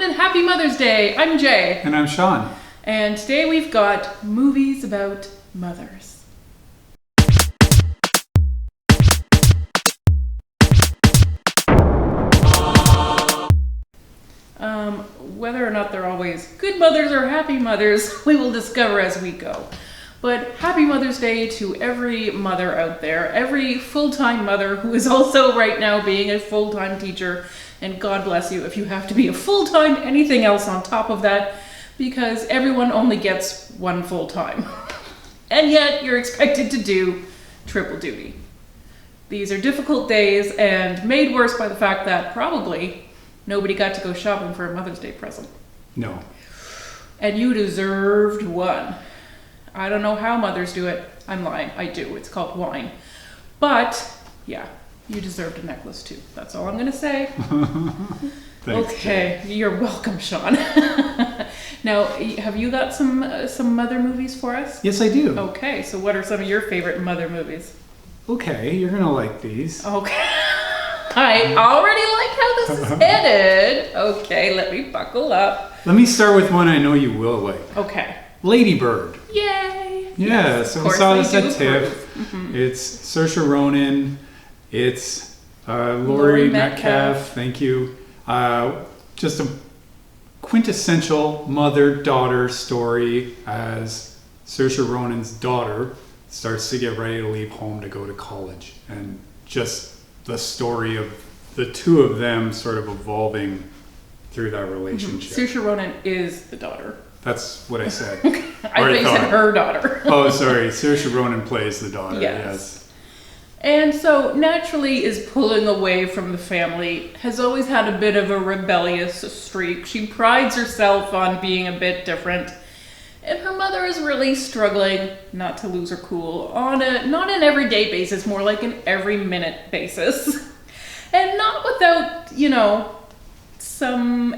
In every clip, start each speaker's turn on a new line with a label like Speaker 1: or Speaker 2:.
Speaker 1: everyone, and happy Mother's Day. I'm Jay.
Speaker 2: And I'm Sean.
Speaker 1: And today we've got movies about mothers. Whether or not they're always good mothers or happy mothers, we will discover as we go. But happy Mother's Day to every mother out there, every full-time mother who is also right now being a full-time teacher. And God bless you if you have to be a full-time anything else on top of that, because everyone only gets one full-time. And yet you're expected to do triple duty. These are difficult days and made worse by the fact that probably nobody got to go shopping for a Mother's Day present.
Speaker 2: No.
Speaker 1: And you deserved one. I don't know how mothers do it. I'm lying. I do. It's called wine. But, yeah, you deserved a necklace too. That's all I'm going to say.
Speaker 2: Thanks,
Speaker 1: okay. Jay. You're welcome, Sean. Now, have you got some mother movies for us?
Speaker 2: Yes, I do.
Speaker 1: Okay. So what are some of your favorite mother movies?
Speaker 2: Okay, you're going to like these.
Speaker 1: Okay. I already like how this is headed. Okay, let me buckle up.
Speaker 2: Let me start with one I know you will like.
Speaker 1: Okay.
Speaker 2: Lady Bird.
Speaker 1: Yay!
Speaker 2: Yeah,
Speaker 1: Yes,
Speaker 2: so we saw this at TIFF. Mm-hmm. It's Saoirse Ronan. It's Laurie Metcalfe. Thank you. Just a quintessential mother-daughter story as Saoirse Ronan's daughter starts to get ready to leave home to go to college. And just the story of the two of them sort of evolving through that relationship.
Speaker 1: Mm-hmm. Saoirse Ronan is the daughter.
Speaker 2: That's what I said.
Speaker 1: I thought you said her daughter.
Speaker 2: Oh, sorry. Saoirse Ronan plays the daughter.
Speaker 1: Yes. And so naturally is pulling away from the family, has always had a bit of a rebellious streak. She prides herself on being a bit different. And her mother is really struggling not to lose her cool on not an everyday basis, more like an every minute basis. And not without, some...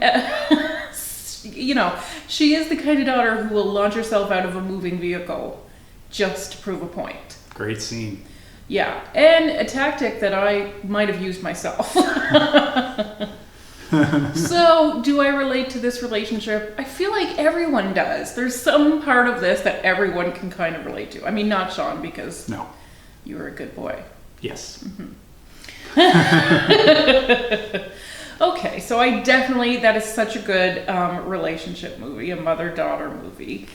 Speaker 1: she is the kind of daughter who will launch herself out of a moving vehicle just to prove a point.
Speaker 2: Great scene.
Speaker 1: Yeah, and a tactic that I might have used myself. So, do I relate to this relationship? I feel like everyone does. There's some part of this that everyone can kind of relate to. I mean, not Sean, because
Speaker 2: no,
Speaker 1: you were a good boy.
Speaker 2: Yes.
Speaker 1: Mm-hmm. Okay, so that is such a good relationship movie, a mother-daughter movie.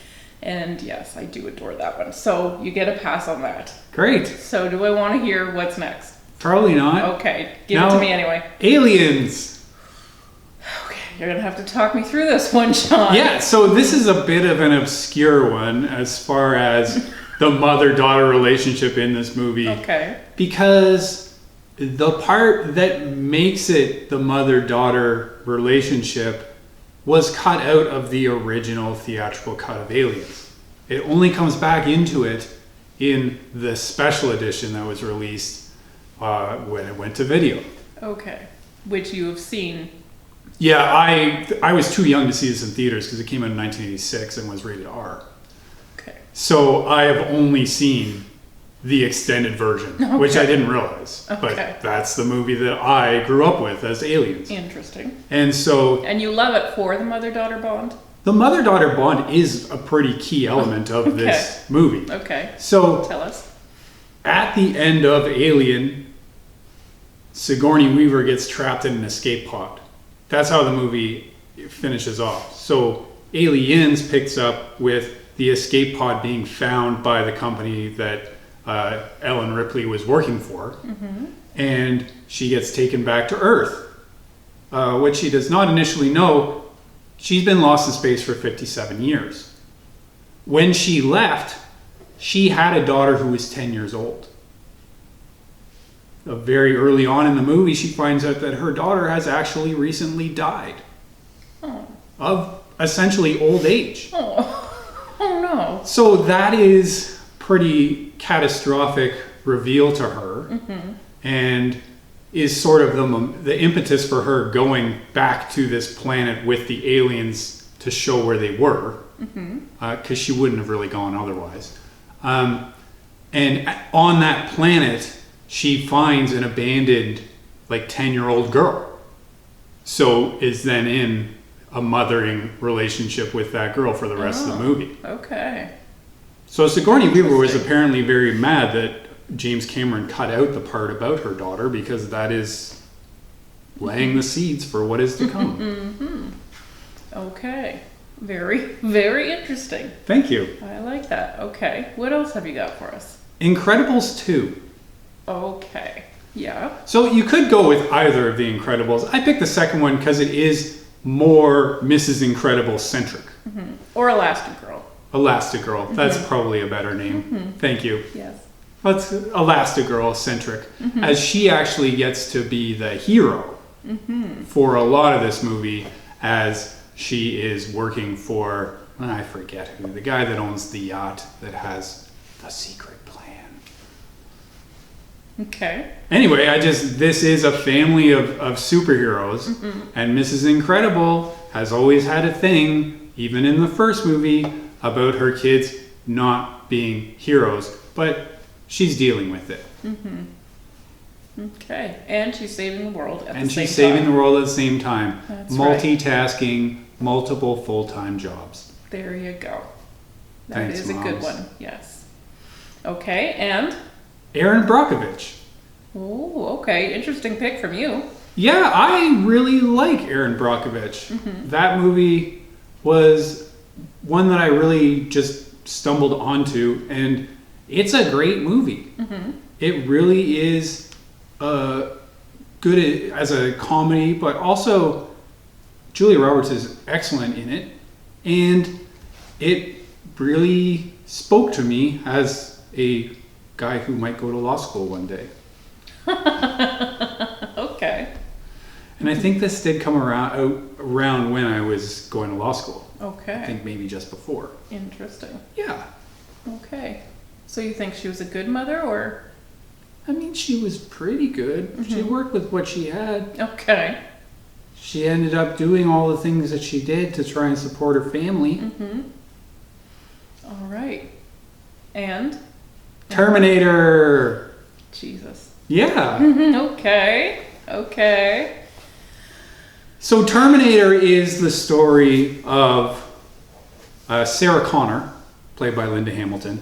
Speaker 1: And yes, I do adore that one. So you get a pass on that.
Speaker 2: Great.
Speaker 1: So do I want to hear what's next?
Speaker 2: Probably not.
Speaker 1: Okay, give it to me anyway.
Speaker 2: Aliens.
Speaker 1: Okay, you're going to have to talk me through this one, Sean.
Speaker 2: Yeah, so this is a bit of an obscure one as far as the mother-daughter relationship in this movie.
Speaker 1: Okay.
Speaker 2: Because the part that makes it the mother-daughter relationship was cut out of the original theatrical cut of Aliens. It only comes back into it in the special edition that was released when it went to video.
Speaker 1: Okay, which you have seen.
Speaker 2: Yeah, I was too young to see this in theaters because it came out in 1986 and was rated R.
Speaker 1: Okay.
Speaker 2: So I have only seen the extended version, which I didn't realize.
Speaker 1: Okay.
Speaker 2: But that's the movie that I grew up with as Aliens.
Speaker 1: Interesting.
Speaker 2: And so...
Speaker 1: And you love it for the mother-daughter bond?
Speaker 2: The mother-daughter bond is a pretty key element of this movie.
Speaker 1: Okay.
Speaker 2: So...
Speaker 1: Tell us.
Speaker 2: At the end of Alien, Sigourney Weaver gets trapped in an escape pod. That's how the movie finishes off. So Aliens picks up with the escape pod being found by the company that Ellen Ripley was working for, and she gets taken back to Earth. What she does not initially know, she's been lost in space for 57 years. When she left, she had a daughter who was 10 years old. Very early on in the movie, she finds out that her daughter has actually recently died.
Speaker 1: Oh.
Speaker 2: Of essentially old age.
Speaker 1: Oh no.
Speaker 2: So that is pretty catastrophic reveal to her, and is sort of the impetus for her going back to this planet with the aliens to show where they were, because she wouldn't have really gone otherwise. And on that planet, she finds an abandoned, 10-year-old girl. So is then in a mothering relationship with that girl for the rest of the movie.
Speaker 1: Okay.
Speaker 2: So Sigourney Weaver was apparently very mad that James Cameron cut out the part about her daughter, because that is laying the seeds for what is to come.
Speaker 1: Okay. Very, very interesting.
Speaker 2: Thank you.
Speaker 1: I like that. Okay. What else have you got for us?
Speaker 2: Incredibles 2.
Speaker 1: Okay. Yeah.
Speaker 2: So you could go with either of the Incredibles. I picked the second one because it is more Mrs. Incredible centric.
Speaker 1: Or Elastigirl.
Speaker 2: Elastigirl. That's probably a better name. Thank you.
Speaker 1: Yes.
Speaker 2: That's Elastigirl centric, as she actually gets to be the hero for a lot of this movie, as she is working for, I forget who, the guy that owns the yacht that has the secret plan.
Speaker 1: Okay.
Speaker 2: Anyway, this is a family of superheroes, and Mrs. Incredible has always had a thing, even in the first movie, about her kids not being heroes, but she's dealing with it.
Speaker 1: Okay. And she's saving the world at the same time.
Speaker 2: And she's saving the world at the same time.
Speaker 1: That's
Speaker 2: multitasking, multiple full-time jobs.
Speaker 1: There you go. That
Speaker 2: Thanks,
Speaker 1: is a good
Speaker 2: Moms.
Speaker 1: one. Yes. Okay. And?
Speaker 2: Erin Brockovich.
Speaker 1: Oh, okay. Interesting pick from you.
Speaker 2: Yeah, I really like Erin Brockovich. That movie was one that I really just stumbled onto, and it's a great movie. It really is good as a comedy, but also Julia Roberts is excellent in it, and it really spoke to me as a guy who might go to law school one day.
Speaker 1: Okay.
Speaker 2: And I think this did come around when I was going to law school.
Speaker 1: Okay.
Speaker 2: I think maybe just before.
Speaker 1: Interesting.
Speaker 2: Yeah.
Speaker 1: Okay. So you think she was a good mother, or?
Speaker 2: I mean, she was pretty good. She worked with what she had.
Speaker 1: Okay.
Speaker 2: She ended up doing all the things that she did to try and support her family.
Speaker 1: All right. And?
Speaker 2: Terminator!
Speaker 1: Jesus.
Speaker 2: Yeah.
Speaker 1: Okay. Okay.
Speaker 2: So Terminator is the story of Sarah Connor, played by Linda Hamilton.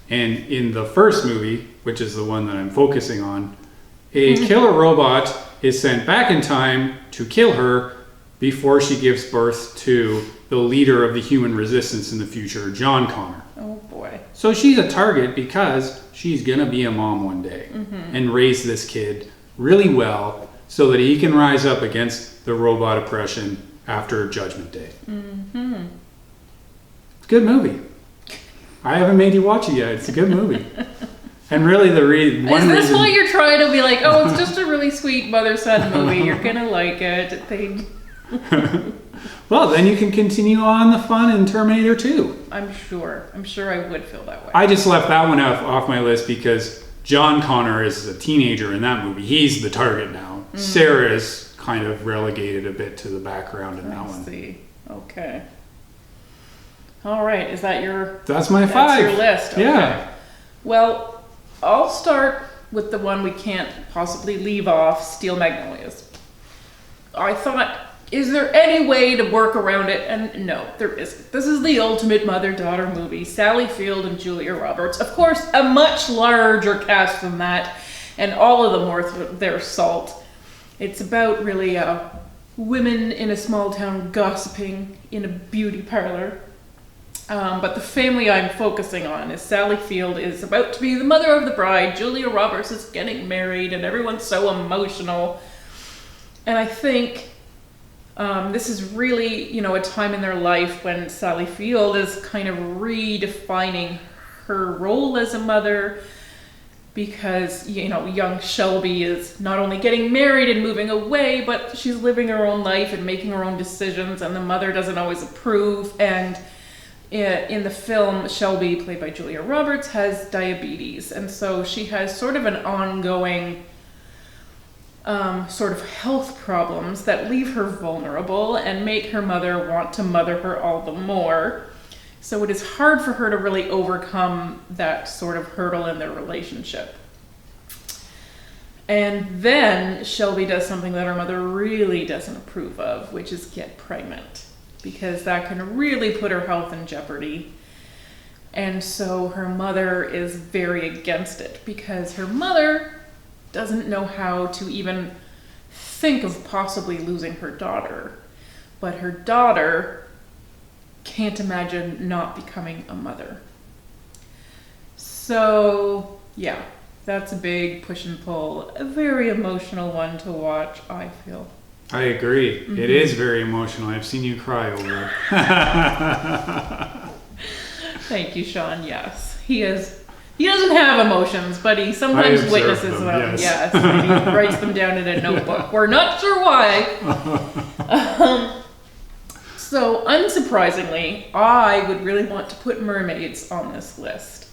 Speaker 2: And in the first movie, which is the one that I'm focusing on, a killer robot is sent back in time to kill her before she gives birth to the leader of the human resistance in the future, John Connor.
Speaker 1: Oh boy.
Speaker 2: So she's a target because she's going to be a mom one day and raise this kid really well so that he can rise up against the robot oppression after Judgment Day. It's a good movie. I haven't made you watch it yet. It's a good movie. And really
Speaker 1: Is this why you're trying to be like, oh, it's just a really sweet mother-son movie. You're going to like it.
Speaker 2: Well, then you can continue on the fun in Terminator 2.
Speaker 1: I'm sure I would feel that way.
Speaker 2: I just left that one off my list because John Connor is a teenager in that movie. He's the target now. Sarah is kind of relegated a bit to the background in that one.
Speaker 1: I see. Okay. All right. Is that your...
Speaker 2: That's my 5.
Speaker 1: That's your list. Okay.
Speaker 2: Yeah.
Speaker 1: Well, I'll start with the one we can't possibly leave off, Steel Magnolias. I thought, is there any way to work around it? And no, there isn't. This is the ultimate mother-daughter movie. Sally Field and Julia Roberts. Of course, a much larger cast than that, and all of them worth their salt. It's about really women in a small town gossiping in a beauty parlor. But the family I'm focusing on is Sally Field is about to be the mother of the bride. Julia Roberts is getting married, and everyone's so emotional. And I think this is really, a time in their life when Sally Field is kind of redefining her role as a mother, because, young Shelby is not only getting married and moving away, but she's living her own life and making her own decisions, and the mother doesn't always approve. And in the film, Shelby, played by Julia Roberts, has diabetes, and so she has sort of an ongoing sort of health problems that leave her vulnerable and make her mother want to mother her all the more. So it is hard for her to really overcome that sort of hurdle in their relationship. And then Shelby does something that her mother really doesn't approve of, which is get pregnant, because that can really put her health in jeopardy. And so her mother is very against it, because her mother doesn't know how to even think of possibly losing her daughter. But her daughter can't imagine not becoming a mother. So, yeah, that's a big push and pull. A very emotional one to watch, I feel.
Speaker 2: I agree. Mm-hmm. It is very emotional. I've seen you cry over it.
Speaker 1: Thank you, Sean. Yes. He doesn't have emotions, but he sometimes witnesses them. Yes. And he writes them down in a notebook. We're not sure why. So, unsurprisingly, I would really want to put Mermaids on this list.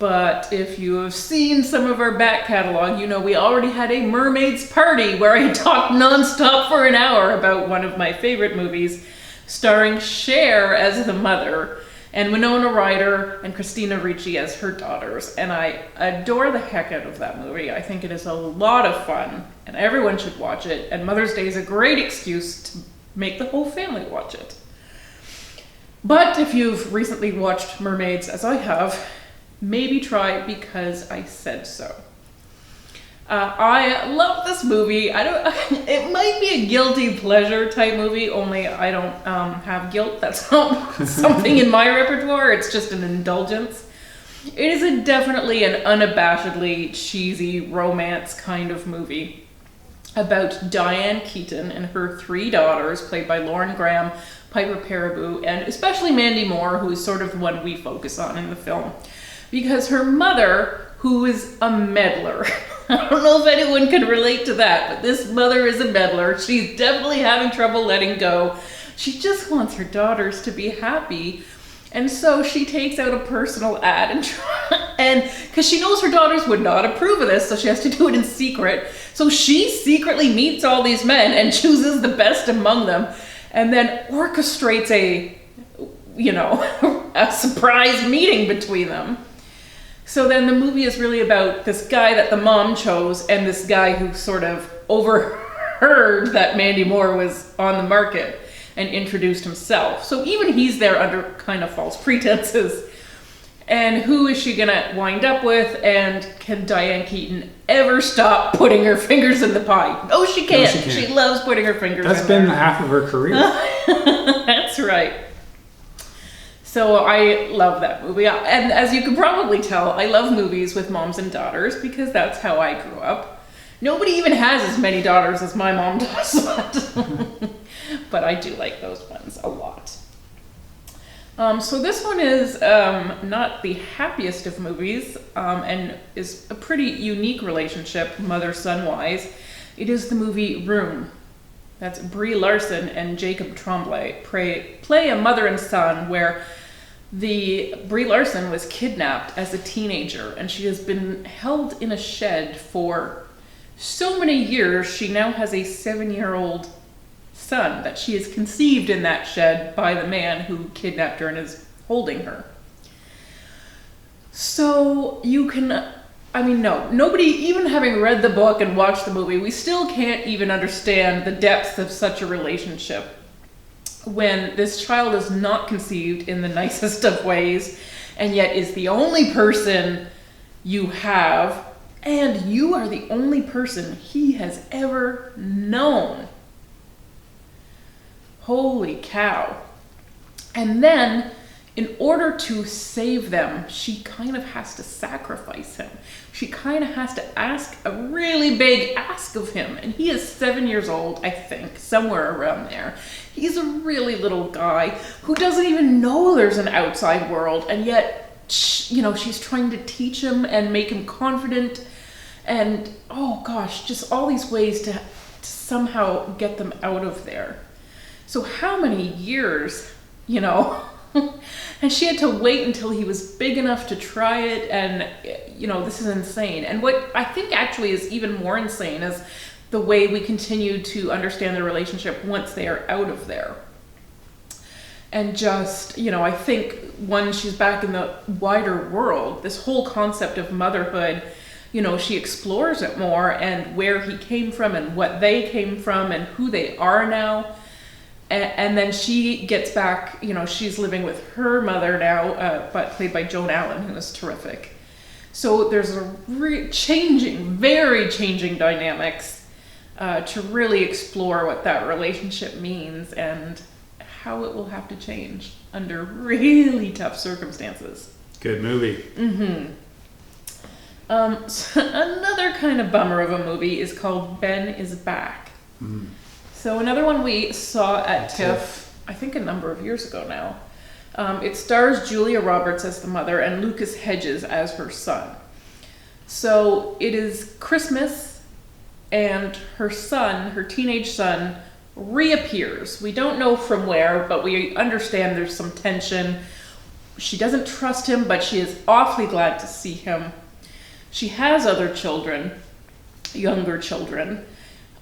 Speaker 1: But if you have seen some of our back catalog, you know we already had a Mermaids party where I talked nonstop for an hour about one of my favorite movies, starring Cher as the mother, and Winona Ryder and Christina Ricci as her daughters. And I adore the heck out of that movie. I think it is a lot of fun, and everyone should watch it. And Mother's Day is a great excuse to make the whole family watch it. But if you've recently watched Mermaids, as I have, maybe try Because I Said So. I love this movie. It might be a guilty pleasure type movie, only I don't have guilt. That's not something in my repertoire. It's just an indulgence. It is definitely an unabashedly cheesy romance kind of movie about Diane Keaton and her 3 daughters, played by Lauren Graham, Piper Perabo, and especially Mandy Moore, who is sort of the one we focus on in the film. Because her mother, who is a meddler, I don't know if anyone can relate to that, but this mother is a meddler. She's definitely having trouble letting go. She just wants her daughters to be happy. And so she takes out a personal ad and because she knows her daughters would not approve of this, so she has to do it in secret. So she secretly meets all these men and chooses the best among them, and then orchestrates a surprise meeting between them. So then the movie is really about this guy that the mom chose and this guy who sort of overheard that Mandy Moore was on the market and introduced himself. So even he's there under kind of false pretenses. And who is she gonna wind up with? And can Diane Keaton ever stop putting her fingers in the pie? No, she can't. No, she can't. She loves putting her fingers in
Speaker 2: That's been half of her career.
Speaker 1: That's right. So I love that movie. And as you can probably tell, I love movies with moms and daughters because that's how I grew up. Nobody even has as many daughters as my mom does, but I do like those ones a lot. So this one is not the happiest of movies and is a pretty unique relationship, mother-son-wise. It is the movie Room. That's Brie Larson and Jacob Tremblay play a mother and son where Brie Larson was kidnapped as a teenager and she has been held in a shed for so many years. She now has a 7-year-old son that she has conceived in that shed by the man who kidnapped her and is holding her. So nobody, even having read the book and watched the movie, we still can't even understand the depths of such a relationship when this child is not conceived in the nicest of ways and yet is the only person you have, and you are the only person he has ever known. Holy cow. And then, in order to save them, she kind of has to sacrifice him. She kind of has to ask a really big ask of him. And he is 7 years old, I think, somewhere around there. He's a really little guy who doesn't even know there's an outside world. And yet, she's trying to teach him and make him confident. And, oh gosh, just all these ways to somehow get them out of there. So how many years, and she had to wait until he was big enough to try it, and, this is insane. And what I think actually is even more insane is the way we continue to understand the relationship once they are out of there. And just, I think when she's back in the wider world, this whole concept of motherhood she explores it more, and where he came from and what they came from and who they are now. And then she gets back, she's living with her mother now, but played by Joan Allen, who is terrific. So there's a very changing dynamics to really explore what that relationship means and how it will have to change under really tough circumstances.
Speaker 2: Good movie.
Speaker 1: So another kind of bummer of a movie is called Ben is Back. So another one we saw at TIFF, I think a number of years ago now. It stars Julia Roberts as the mother and Lucas Hedges as her son. So it is Christmas, and her son, her teenage son, reappears. We don't know from where, but we understand there's some tension. She doesn't trust him, but she is awfully glad to see him. She has other children, younger children.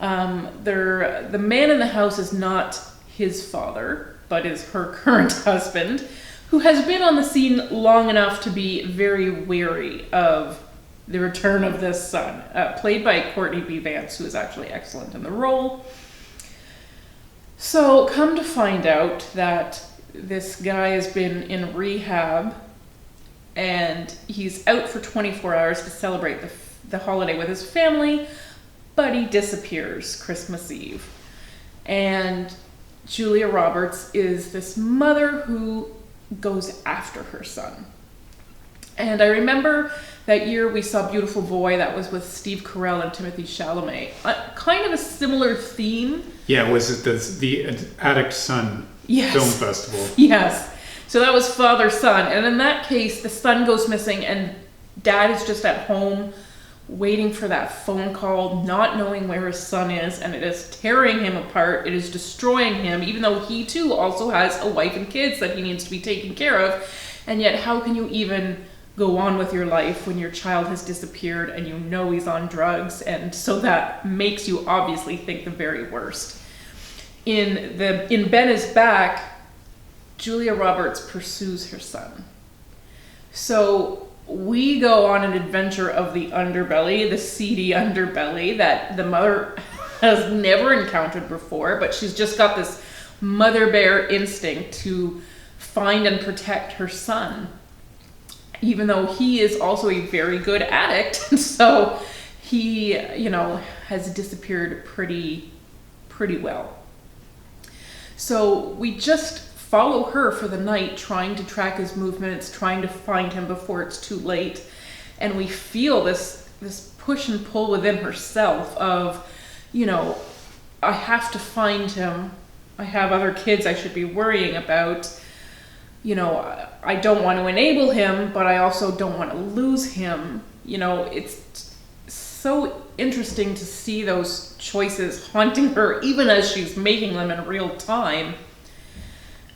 Speaker 1: The man in the house is not his father, but is her current husband, who has been on the scene long enough to be very wary of the return of this son, played by Courtney B. Vance, who is actually excellent in the role. So come to find out that this guy has been in rehab, and he's out for 24 hours to celebrate the holiday with his family, but he disappears Christmas Eve. And Julia Roberts is this mother who goes after her son. And I remember that year we saw Beautiful Boy, that was with Steve Carell and Timothée Chalamet. Kind of a similar theme.
Speaker 2: Yeah, was it the Addict Son Film Festival?
Speaker 1: Yes. So that was father-son. And in that case, the son goes missing and dad is just at home waiting for that phone call, not knowing where his son is, and it is tearing him apart. It is destroying him, even though he too also has a wife and kids that he needs to be taken care of. And yet, how can you even go on with your life when your child has disappeared and you know he's on drugs? And so that makes you obviously think the very worst. In Ben is Back, Julia Roberts pursues her son. So we go on an adventure of the underbelly, the seedy underbelly that the mother has never encountered before, but she's just got this mother bear instinct to find and protect her son, even though he is also a very good addict. So he, has disappeared pretty well. So we just follow her for the night, trying to track his movements, trying to find him before it's too late. And we feel this push and pull within herself of, I have to find him. I have other kids I should be worrying about. I don't want to enable him, but I also don't want to lose him. It's so interesting to see those choices haunting her, even as she's making them in real time.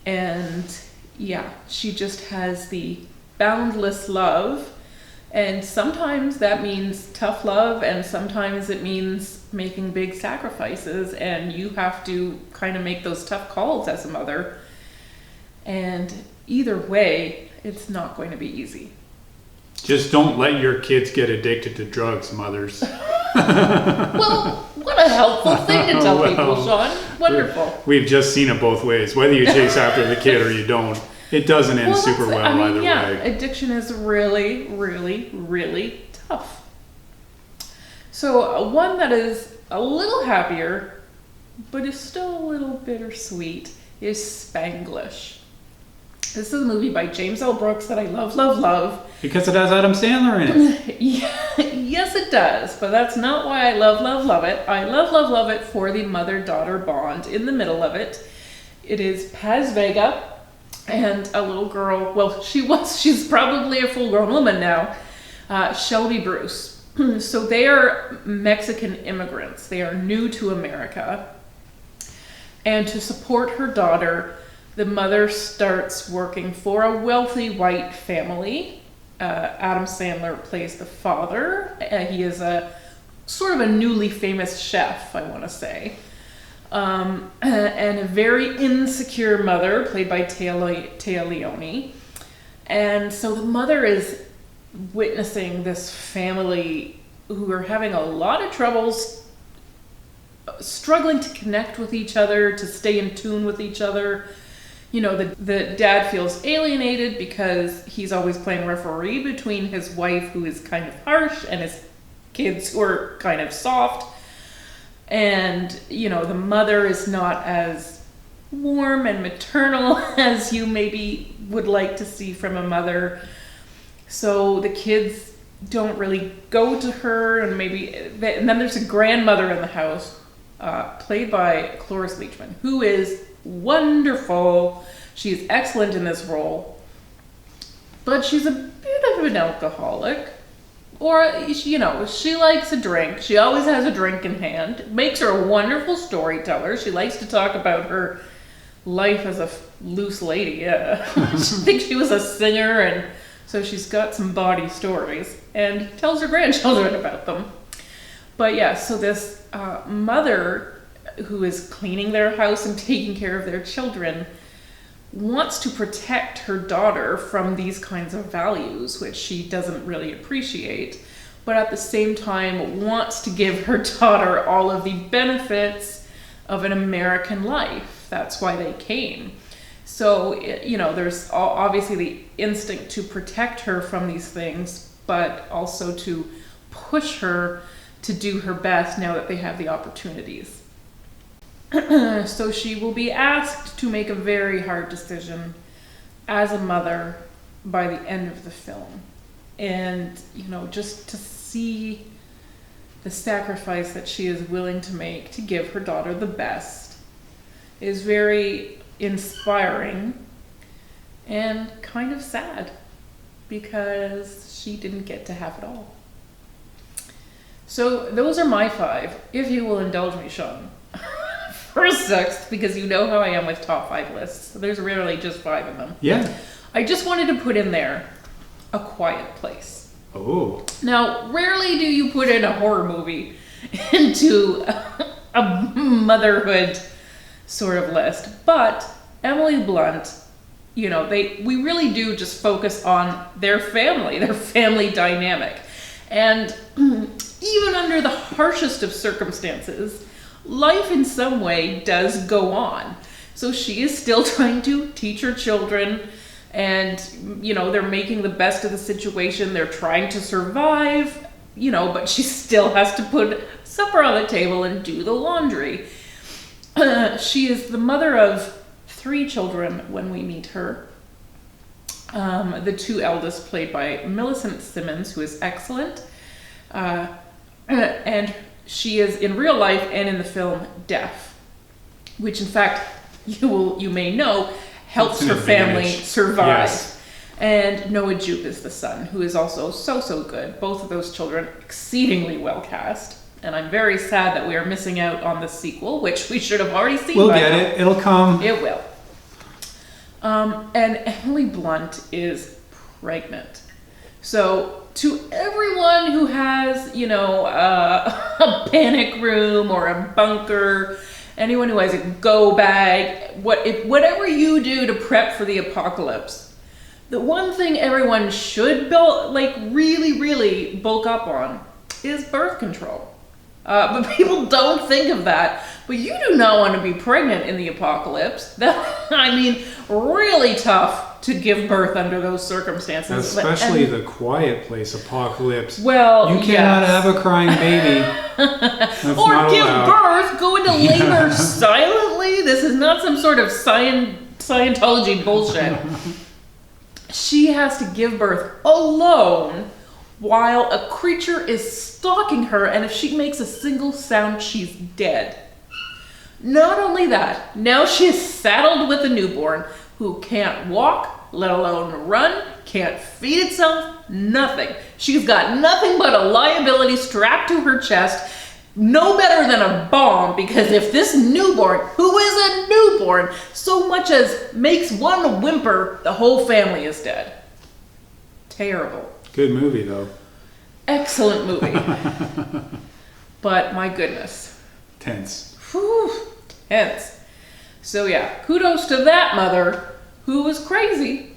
Speaker 1: And yeah, she just has the boundless love. And sometimes that means tough love, and sometimes it means making big sacrifices, and you have to kind of make those tough calls as a mother. And either way, it's not going to be easy.
Speaker 2: Just don't let your kids get addicted to drugs, mothers.
Speaker 1: Well, what a helpful thing to tell people, Sean. Wonderful.
Speaker 2: We've just seen it both ways. Whether you chase after the kid or you don't, it doesn't end super well either way.
Speaker 1: Addiction is really, really, really tough. So one that is a little happier, but is still a little bittersweet, is Spanglish. This is a movie by James L. Brooks that I love, love, love.
Speaker 2: Because it has Adam Sandler in it.
Speaker 1: Yes, it does. But that's not why I love, love, love it. I love, love, love it for the mother-daughter bond in the middle of it. It is Paz Vega and a little girl. Well, she's probably a full-grown woman now. Shelby Bruce. So they are Mexican immigrants. They are new to America. And to support her daughter, the mother starts working for a wealthy white family. Adam Sandler plays the father. He is a sort of a newly famous chef, I want to say. And a very insecure mother, played by Téa Leoni. And so the mother is witnessing this family who are having a lot of troubles struggling to connect with each other, to stay in tune with each other. You know, the dad feels alienated because he's always playing referee between his wife, who is kind of harsh, and his kids, who are kind of soft. And, you know, the mother is not as warm and maternal as you maybe would like to see from a mother. So the kids don't really go to her, and and then there's a grandmother in the house, played by Cloris Leachman, who is wonderful. She's excellent in this role, but she's a bit of an alcoholic, or, you know, she likes a drink. She always has a drink in hand. It makes her a wonderful storyteller. She likes to talk about her life as a loose lady. I think she was a singer, and so she's got some bawdy stories and tells her grandchildren about them. But yeah, so this mother who is cleaning their house and taking care of their children wants to protect her daughter from these kinds of values, which she doesn't really appreciate, but at the same time wants to give her daughter all of the benefits of an American life. That's why they came. So, you know, there's obviously the instinct to protect her from these things, but also to push her to do her best now that they have the opportunities. So she will be asked to make a very hard decision as a mother by the end of the film. And, you know, just to see the sacrifice that she is willing to make to give her daughter the best is very inspiring and kind of sad, because she didn't get to have it all. So those are my 5, if you will indulge me, Sean. For a 6th, because you know how I am with top 5 lists. There's rarely just 5 of them.
Speaker 2: Yeah.
Speaker 1: I just wanted to put in there A Quiet Place.
Speaker 2: Oh.
Speaker 1: Now, rarely do you put in a horror movie into a motherhood sort of list, but Emily Blunt, you know, we really do just focus on their family dynamic. And even under the harshest of circumstances, life in some way does go on. So she is still trying to teach her children, and, you know, they're making the best of the situation. They're trying to survive, you know, but she still has to put supper on the table and do the laundry. She is the mother of 3 children when we meet her. The 2 eldest played by Millicent Simmons, who is excellent. And she is, in real life and in the film, deaf, which in fact you may know helps her family survive. Yes. And Noah Jupe is the son, who is also so good. Both of those children exceedingly well cast, and I'm very sad that we are missing out on the sequel, which we should have already seen.
Speaker 2: We'll get it. It'll come.
Speaker 1: It will. And Emily Blunt is pregnant. So to everyone who has, you know, a panic room or a bunker, anyone who has a go bag, whatever you do to prep for the apocalypse, the one thing everyone should really bulk up on is birth control. But people don't think of that. But you do not want to be pregnant in the apocalypse. Really tough to give birth under those circumstances.
Speaker 2: Especially the Quiet Place apocalypse.
Speaker 1: Well,
Speaker 2: you cannot have a crying baby.
Speaker 1: Or give birth, go into labor silently. This is not some sort of Scientology bullshit. She has to give birth alone while a creature is stalking her, and if she makes a single sound, she's dead. Not only that, now she is saddled with a newborn who can't walk, let alone run, can't feed itself, nothing. She's got nothing but a liability strapped to her chest, no better than a bomb, because if this newborn, who is a newborn, so much as makes one whimper, the whole family is dead. Terrible.
Speaker 2: Good movie, though.
Speaker 1: Excellent movie. But my goodness.
Speaker 2: Tense.
Speaker 1: Whew, tense. So yeah, kudos to that mother who was crazy.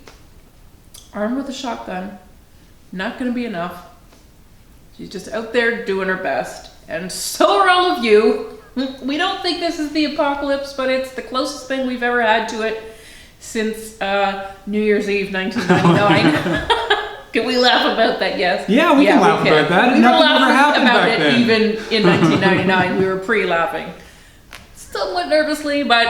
Speaker 1: Armed with a shotgun. Not gonna be enough. She's just out there doing her best. And so are all of you. We don't think this is the apocalypse, but it's the closest thing we've ever had to it since New Year's Eve 1999. Can we laugh about that? Yes.
Speaker 2: Yeah, we can laugh about that.
Speaker 1: We were
Speaker 2: Nothing ever
Speaker 1: laughing
Speaker 2: happened
Speaker 1: about
Speaker 2: back
Speaker 1: it
Speaker 2: then.
Speaker 1: even in 1999. We were pre-laughing. Somewhat nervously, but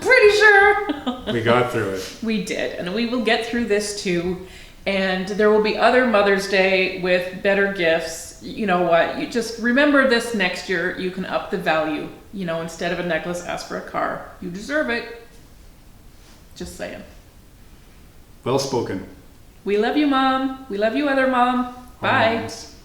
Speaker 1: pretty sure.
Speaker 2: We got through it.
Speaker 1: We did, and we will get through this too. And there will be other Mother's Day with better gifts. You know what? You just remember this next year. You can up the value. You know, instead of a necklace, ask for a car. You deserve it. Just saying.
Speaker 2: Well spoken.
Speaker 1: We love you, Mom. We love you, other Mom. Bye.
Speaker 2: Moms.